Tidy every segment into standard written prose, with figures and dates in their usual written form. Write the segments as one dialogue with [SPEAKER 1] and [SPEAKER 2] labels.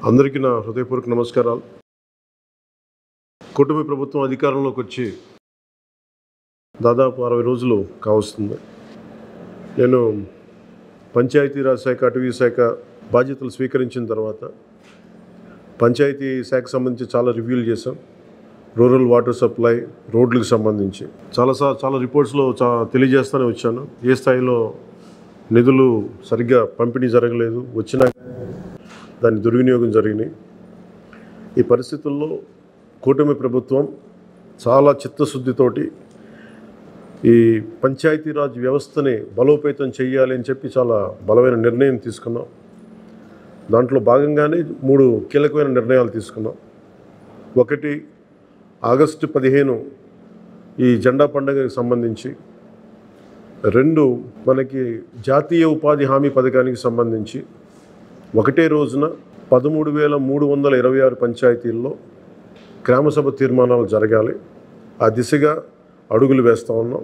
[SPEAKER 1] అందరికీ నా హృదయపూర్వక నమస్కారాలు. కూటమి ప్రభుత్వం అధికారంలోకి వచ్చి దాదాపు 60 రోజులు కావస్తుంది. నేను పంచాయతీరాజ్ శాఖ, అటవీ శాఖ బాధ్యతలు స్వీకరించిన తర్వాత పంచాయతీ శాఖకు సంబంధించి చాలా రివ్యూలు చేశాం. రూరల్ వాటర్ సప్లై, రోడ్లకు సంబంధించి చాలా రిపోర్ట్స్లో తెలియజేస్తూనే వచ్చాను. ఏ స్థాయిలో నిధులు సరిగ్గా పంపిణీ జరగలేదు, వచ్చినా దాని దుర్వినియోగం జరిగినాయి. ఈ పరిస్థితుల్లో కూటమి ప్రభుత్వం చాలా చిత్తశుద్ధితోటి ఈ పంచాయతీరాజ్ వ్యవస్థని బలోపేతం చేయాలి అని చెప్పి చాలా బలమైన నిర్ణయం తీసుకున్నాం. దాంట్లో భాగంగానే 3 కీలకమైన నిర్ణయాలు తీసుకున్నాం. ఒకటి, ఆగస్టు 15 ఈ జెండా పండుగకి సంబంధించి. 2, మనకి జాతీయ ఉపాధి హామీ పథకానికి సంబంధించి ఒకటే రోజున 13,326 పంచాయతీల్లో గ్రామసభ తీర్మానాలు జరగాలి. ఆ దిశగా అడుగులు వేస్తూ ఉన్నాం.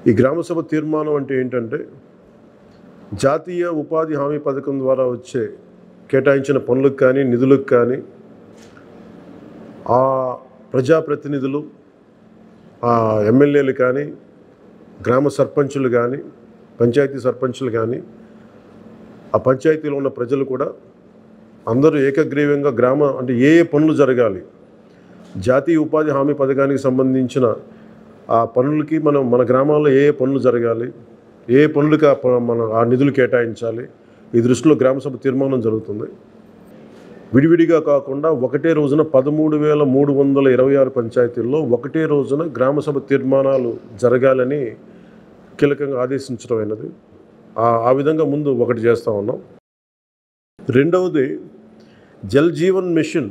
[SPEAKER 1] ఈ గ్రామసభ తీర్మానం అంటే ఏంటంటే, జాతీయ ఉపాధి హామీ పథకం ద్వారా వచ్చే కేటాయించిన పనులకు కానీ నిధులకు కానీ ఆ ప్రజాప్రతినిధులు, ఆ ఎమ్మెల్యేలు కానీ, గ్రామ సర్పంచులు కానీ, పంచాయతీ సర్పంచులు కానీ, ఆ పంచాయతీలో ఉన్న ప్రజలు కూడా అందరూ ఏకగ్రీవంగా అంటే ఏ పనులు జరగాలి, జాతీయ ఉపాధి హామీ పథకానికి సంబంధించిన ఆ పనులకి మన గ్రామాల్లో ఏ పనులు జరగాలి, ఏ పనులకి ఆ నిధులు కేటాయించాలి, ఈ దృష్టిలో గ్రామసభ తీర్మానం జరుగుతుంది. విడివిడిగా కాకుండా ఒకటే రోజున 13,326 పంచాయతీల్లో ఒకటే రోజున గ్రామసభ తీర్మానాలు జరగాలని కీలకంగా ఆదేశించడం అయినది. ఆ విధంగా ముందు ఒకటి చేస్తూ ఉన్నాం. రెండవది, జల్ జీవన్ మిషన్.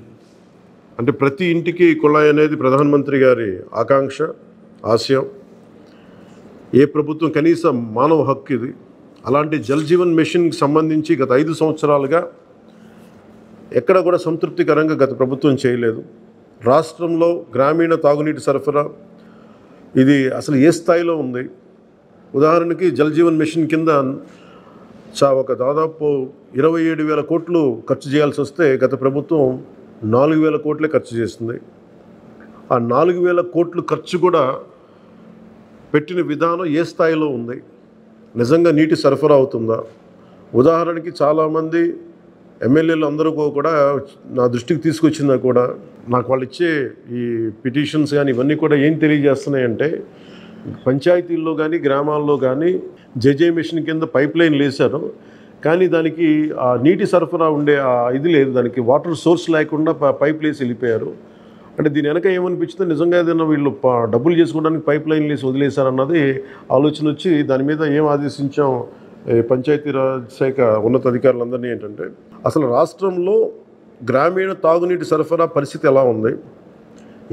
[SPEAKER 1] అంటే ప్రతి ఇంటికి కుళాయి అనేది ప్రధానమంత్రి గారి ఆకాంక్ష, ఆశయం. ఏ ప్రభుత్వం కనీసం మానవ హక్కు ఇది. అలాంటి జల్ జీవన్ మిషన్కి సంబంధించి గత 5 సంవత్సరాలుగా ఎక్కడ కూడా సంతృప్తికరంగా గత ప్రభుత్వం చేయలేదు. రాష్ట్రంలో గ్రామీణ తాగునీటి సరఫరా ఇది అసలు ఏ స్థాయిలో ఉంది? ఉదాహరణకి జల్ జీవన్ మిషన్ కింద ఒక దాదాపు 27,000 కోట్లు ఖర్చు చేయాల్సి వస్తే గత ప్రభుత్వం 4,000 కోట్లే ఖర్చు చేస్తుంది. ఆ 4,000 కోట్లు ఖర్చు కూడా పెట్టిన విధానం ఏ స్థాయిలో ఉంది? నిజంగా నీటి సరఫరా అవుతుందా? ఉదాహరణకి చాలామంది ఎమ్మెల్యేలు అందరూ కూడా నా దృష్టికి తీసుకొచ్చిందా కూడా నాకు వాళ్ళు ఇచ్చే ఈ పిటిషన్స్ కానీ ఇవన్నీ కూడా ఏం తెలియజేస్తున్నాయంటే, పంచాయతీల్లో కానీ గ్రామాల్లో కానీ జేజే మిషన్ కింద పైప్ లైన్లు వేశారు, కానీ దానికి ఆ నీటి సరఫరా ఉండే ఇది లేదు. దానికి వాటర్ సోర్స్ లేకుండా పైప్ వేసి వెళ్ళిపోయారు. అంటే దీని వెనక ఏమనిపించిందో, నిజంగా ఏదైనా వీళ్ళు డబ్బులు చేసుకోవడానికి పైప్ లైన్లు వేసి వదిలేశారన్నది ఆలోచన వచ్చి దాని మీద ఏం ఆదేశించాం పంచాయతీరాజ్ శాఖ ఉన్నతాధికారులందరినీ ఏంటంటే, అసలు రాష్ట్రంలో గ్రామీణ తాగునీటి సరఫరా పరిస్థితి ఎలా ఉంది,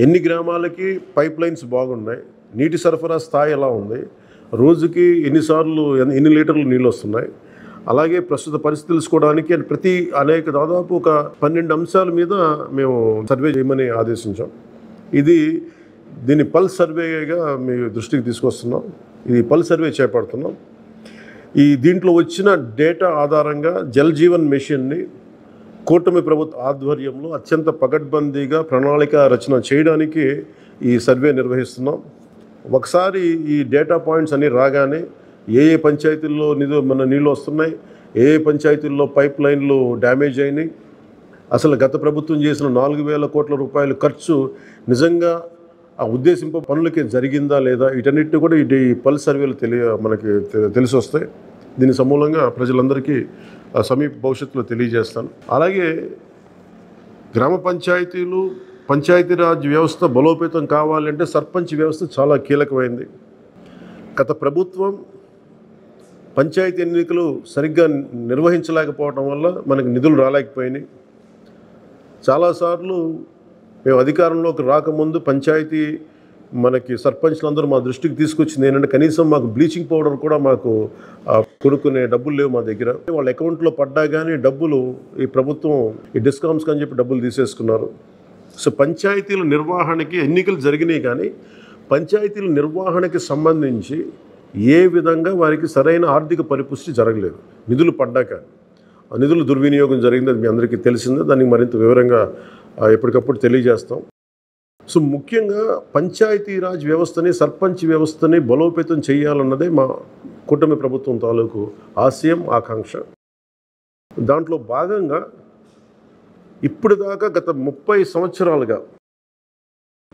[SPEAKER 1] ఎన్ని గ్రామాలకి పైప్ లైన్స్ బాగున్నాయి, నీటి సరఫరా స్థాయి ఎలా ఉంది, రోజుకి ఎన్ని లీటర్లు నీళ్ళు వస్తున్నాయి, అలాగే ప్రస్తుత పరిస్థితి తెలుసుకోవడానికి దాదాపు ఒక 12 అంశాల మీద మేము సర్వే చేయమని ఆదేశించాం. దీన్ని పల్స్ సర్వేగా మీ దృష్టికి తీసుకొస్తున్నాం. ఇది పల్స్ సర్వే చేపడుతున్నాం. దీంట్లో వచ్చిన డేటా ఆధారంగా జల్ జీవన్ మిషన్ని కూటమి ప్రభుత్వ ఆధ్వర్యంలో అత్యంత పకడ్బందీగా ప్రణాళిక రచన చేయడానికి ఈ సర్వే నిర్వహిస్తున్నాం. ఒకసారి ఈ డేటా పాయింట్స్ అన్నీ రాగానే ఏ పంచాయతీల్లో నీళ్ళు వస్తున్నాయి, ఏ పంచాయతీల్లో పైప్ లైన్లు డ్యామేజ్ అయినాయి, అసలు గత ప్రభుత్వం చేసిన 4,000 కోట్ల రూపాయల ఖర్చు నిజంగా ఆ ఉద్దేశింప పనులకి జరిగిందా లేదా, వీటన్నిటిని కూడా ఈ పల్స్ సర్వేలు మనకి తెలిసి వస్తాయి. దీని సమూలంగా ప్రజలందరికీ సమీప భవిష్యత్తులో తెలియజేస్తాను. అలాగే గ్రామ పంచాయతీలు, పంచాయతీరాజ్ వ్యవస్థ బలోపేతం కావాలంటే సర్పంచ్ వ్యవస్థ చాలా కీలకమైంది. గత ప్రభుత్వం పంచాయతీ ఎన్నికలు సరిగ్గా నిర్వహించలేకపోవడం వల్ల మనకు నిధులు రాలేకపోయినాయి. చాలాసార్లు మేము అధికారంలోకి రాకముందు పంచాయతీ మనకి సర్పంచ్లందరూ మా దృష్టికి తీసుకొచ్చింది ఏంటంటే, కనీసం మాకు బ్లీచింగ్ పౌడర్ కూడా మాకు కొనుక్కునే డబ్బులు లేవు మా దగ్గర. వాళ్ళ అకౌంట్లో పడ్డా కానీ డబ్బులు ఈ ప్రభుత్వం ఈ డిస్కౌంట్స్కి అని చెప్పి డబ్బులు తీసేసుకున్నారు. సో పంచాయతీల నిర్వహణకి ఎన్నికలు జరిగినాయి, కానీ పంచాయతీల నిర్వహణకి సంబంధించి ఏ విధంగా వారికి సరైన ఆర్థిక పరిపుష్టి జరగలేదు నిధులు పడ్డాక. నిధుల దుర్వినియోగం జరిగింది, అది మీ అందరికీ తెలిసిందే. దానికి మరింత వివరంగా ఎప్పటికప్పుడు తెలియజేస్తాం. సో ముఖ్యంగా పంచాయతీరాజ్ వ్యవస్థని, సర్పంచ్ వ్యవస్థని బలోపేతం చేయాలన్నదే మా కూటమి ప్రభుత్వం తాలూకు ఆశయం, ఆకాంక్ష. దాంట్లో భాగంగా ఇప్పటిదాకా గత 30 సంవత్సరాలుగా,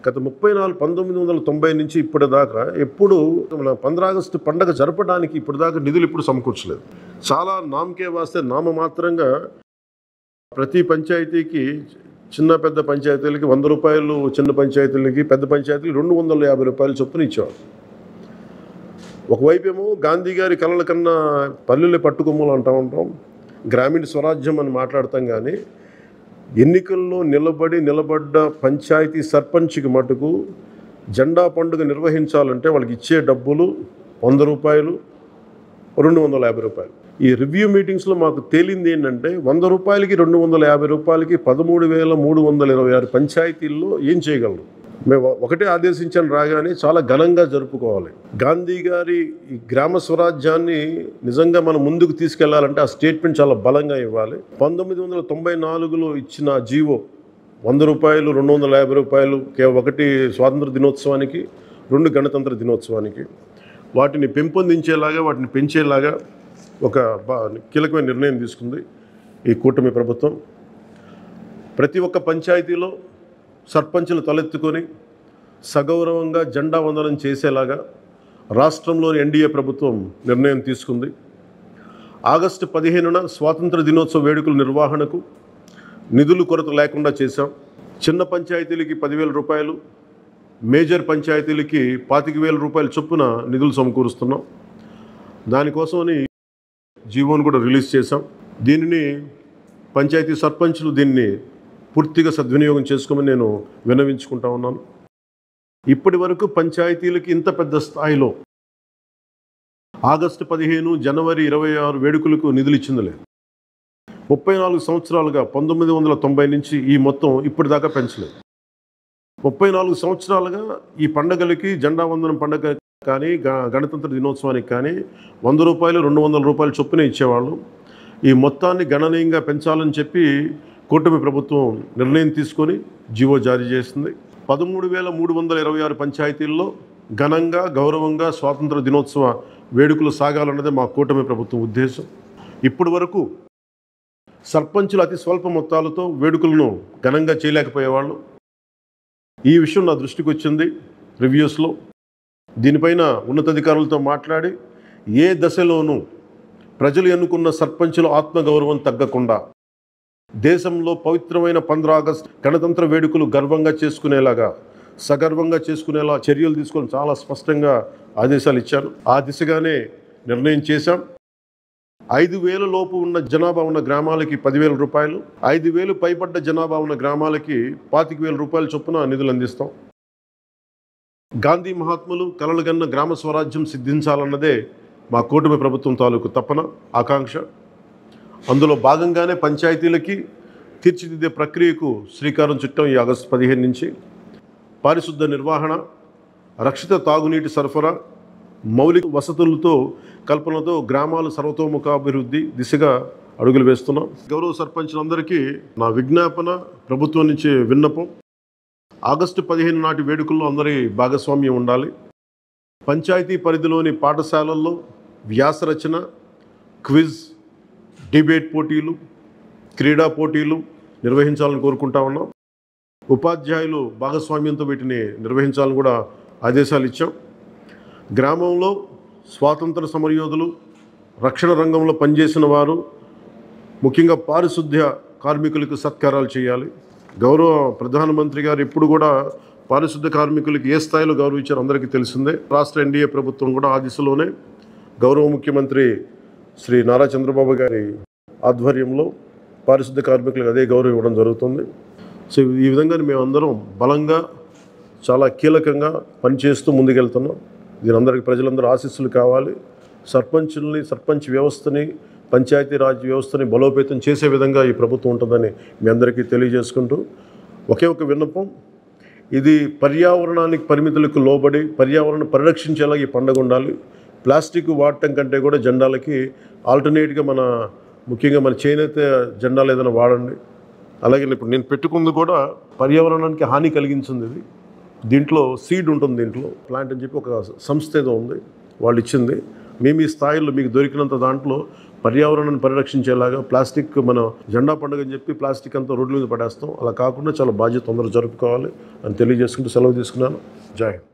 [SPEAKER 1] గత 1990 నుంచి ఇప్పటిదాకా ఎప్పుడు మన 15 ఆగస్టు పండగ జరపడానికి ఇప్పటిదాకా నిధులు ఇప్పుడు సమకూర్చలేదు. చాలా నామకే వాస్తే నామమాత్రంగా ప్రతి పంచాయతీకి, చిన్న పెద్ద పంచాయతీలకి 100 రూపాయలు, చిన్న పంచాయతీలకి, పెద్ద పంచాయతీలకి 250 రూపాయలు చొప్పున ఇచ్చేవారు. ఒకవైపేమో గాంధీ గారి కలల కన్నా పల్లెల్ని పట్టుకొమ్మలు అంటూ ఉంటాం, గ్రామీణ స్వరాజ్యం అని మాట్లాడతాం. కానీ ఎన్నికల్లో నిలబడ్డ పంచాయతీ సర్పంచ్కి మటుకు జెండా పండుగ నిర్వహించాలంటే వాళ్ళకి ఇచ్చే డబ్బులు 100 రూపాయలు, 250 రూపాయలు. ఈ రివ్యూ మీటింగ్స్లో మాకు తేలింది ఏంటంటే 100 రూపాయలకి, 250 రూపాయలకి 13,326 పంచాయతీల్లో ఏం చేయగలరు? మేము ఒకటే ఆదేశించాను, రాగానే చాలా ఘనంగా జరుపుకోవాలి. గాంధీ గారి ఈ గ్రామ స్వరాజ్యాన్ని నిజంగా మనం ముందుకు తీసుకెళ్లాలంటే ఆ స్టేట్మెంట్ చాలా బలంగా ఇవ్వాలి. 1994లో ఇచ్చిన జీవో 100 రూపాయలు, 250 రూపాయలు, ఒకటి స్వాతంత్ర దినోత్సవానికి, 2 గణతంత్ర దినోత్సవానికి, వాటిని పెంపొందించేలాగా, వాటిని పెంచేలాగా ఒక కీలకమైన నిర్ణయం తీసుకుంది ఈ కూటమి ప్రభుత్వం. ప్రతి ఒక్క పంచాయతీలో సర్పంచులు తలెత్తుకొని సగౌరవంగా జెండా వందనం చేసేలాగా రాష్ట్రంలోని ఎన్డీఏ ప్రభుత్వం నిర్ణయం తీసుకుంది. ఆగస్టు 15న స్వాతంత్ర దినోత్సవ వేడుకల నిర్వహణకు నిధులు కొరత లేకుండా చేశాం. చిన్న పంచాయతీలకి 10,000 రూపాయలు, మేజర్ పంచాయతీలకి 25,000 రూపాయల చొప్పున నిధులు సమకూరుస్తున్నాం. దానికోసమని జీవోను కూడా రిలీజ్ చేశాం. దీనిని పంచాయతీ సర్పంచులు దీన్ని పూర్తిగా సద్వినియోగం చేసుకోమని నేను విన్నవించుకుంటా ఉన్నాను. ఇప్పటి వరకు పంచాయతీలకి ఇంత పెద్ద స్థాయిలో ఆగస్టు 15, జనవరి 26 వేడుకలకు నిధులు ఇచ్చింది లేదు. 34 సంవత్సరాలుగా 1990 నుంచి ఈ మొత్తం ఇప్పటిదాకా పెంచలేదు. 34 సంవత్సరాలుగా ఈ పండగలకి, జెండా వందనం పండగ కానీ, గణతంత్ర దినోత్సవానికి కానీ 100 రూపాయలు, 200 రూపాయలు చొప్పున ఇచ్చేవాళ్ళు. ఈ మొత్తాన్ని గణనీయంగా పెంచాలని చెప్పి కూటమి ప్రభుత్వం నిర్ణయం తీసుకొని జీవో జారీ చేసింది. 13,326 పంచాయతీల్లో ఘనంగా, గౌరవంగా స్వాతంత్ర దినోత్సవ వేడుకలు సాగాలన్నదే మా కూటమి ప్రభుత్వం ఉద్దేశం. ఇప్పటి వరకు సర్పంచులు అతి స్వల్ప మొత్తాలతో వేడుకలను ఘనంగా చేయలేకపోయేవాళ్ళు. ఈ విషయం నా దృష్టికి వచ్చింది రివ్యూస్లో. దీనిపైన ఉన్నతాధికారులతో మాట్లాడి ఏ దశలోనూ ప్రజలు ఎన్నుకున్న సర్పంచుల ఆత్మగౌరవం తగ్గకుండా దేశంలో పవిత్రమైన 15 ఆగస్టు గణతంత్ర వేడుకలు గర్వంగా చేసుకునేలాగా, సగర్వంగా చేసుకునేలా చర్యలు తీసుకొని చాలా స్పష్టంగా ఆదేశాలు ఇచ్చాను. ఆ దిశగానే నిర్ణయం చేశాం. 5,000 లోపు ఉన్న జనాభా ఉన్న గ్రామాలకి 10,000 రూపాయలు, 5,000 పైబడ్డ జనాభా ఉన్న గ్రామాలకి 25,000 రూపాయల చొప్పున నిధులు అందిస్తాం. గాంధీ మహాత్ములు కలలుగన్న గ్రామ స్వరాజ్యం సిద్ధించాలన్నదే మా కూటమి ప్రభుత్వం తాలూకు తపన, ఆకాంక్ష. అందులో భాగంగానే పంచాయతీలకి తీర్చిదిద్దే ప్రక్రియకు శ్రీకారం చుట్టాం ఈ ఆగస్టు 15 నుంచి. పారిశుద్ధ నిర్వహణ, రక్షిత తాగునీటి సరఫరా, మౌలిక వసతులతో కల్పనతో గ్రామాల సర్వతోముఖాభివృద్ధి దిశగా అడుగులు వేస్తున్నాం. గౌరవ సర్పంచులందరికీ నా విజ్ఞాపన, ప్రభుత్వం నుంచి విన్నపం, ఆగస్టు 15 నాటి వేడుకల్లో అందరి భాగస్వామ్యం ఉండాలి. పంచాయతీ పరిధిలోని పాఠశాలల్లో వ్యాసరచన, క్విజ్, డిబేట్ పోటీలు, క్రీడా పోటీలు నిర్వహించాలని కోరుకుంటా ఉన్నాం. ఉపాధ్యాయులు భాగస్వామ్యంతో వీటిని నిర్వహించాలని కూడా ఆదేశాలు ఇచ్చాం. గ్రామంలో స్వాతంత్ర సమరయోధులు, రక్షణ రంగంలో పనిచేసిన వారు, ముఖ్యంగా పారిశుద్ధ్య కార్మికులకు సత్కారాలు చేయాలి. గౌరవ ప్రధానమంత్రి గారు ఇప్పుడు కూడా పారిశుద్ధ్య కార్మికులకి ఏ స్థాయిలో గౌరవించారో అందరికీ తెలిసిందే. రాష్ట్ర ఎన్డీఏ ప్రభుత్వం కూడా ఆ దిశలోనే గౌరవ ముఖ్యమంత్రి శ్రీ నారా చంద్రబాబు గారి ఆధ్వర్యంలో పారిశుద్ధ్య కార్మికులకు అదే గౌరవం ఇవ్వడం జరుగుతుంది. సో ఈ విధంగా మేమందరం బలంగా, చాలా కీలకంగా పనిచేస్తూ ముందుకెళ్తున్నాం. దీని అందరికీ ప్రజలందరూ ఆశీస్సులు కావాలి. సర్పంచుల్ని, సర్పంచ్ వ్యవస్థని, పంచాయతీరాజ్ వ్యవస్థని బలోపేతం చేసే విధంగా ఈ ప్రభుత్వం ఉంటుందని మీ అందరికీ తెలియజేసుకుంటూ, ఒకే ఒక విన్నపం, ఇది పర్యావరణానికి పరిమితులకు లోబడి పర్యావరణం పరిరక్షించేలా ఈ పండుగ ఉండాలి. ప్లాస్టిక్ వాడటం కంటే కూడా జెండాలకి ఆల్టర్నేట్గా మన ముఖ్యంగా మన చేనేత జెండాలు ఏదైనా వాడండి. అలాగే ఇప్పుడు నేను పెట్టుకుంది కూడా పర్యావరణానికి హాని కలిగించింది. ఇది దీంట్లో సీడ్ ఉంటుంది, దీంట్లో ప్లాంట్ అని చెప్పి ఒక సంస్థ ఏదో ఉంది, వాళ్ళు ఇచ్చింది. మేము ఈ స్థాయిలో మీకు దొరికినంత దాంట్లో పర్యావరణాన్ని పరిరక్షించేలాగా ప్లాస్టిక్ మన జెండా పండుగ అని చెప్పి ప్లాస్టిక్ అంతా రోడ్ల మీద పడేస్తాం. అలా కాకుండా చాలా బాధ్యత తొందరగా జరుపుకోవాలి అని తెలియజేసుకుంటూ సెలవు తీసుకున్నాను. జై హింద్.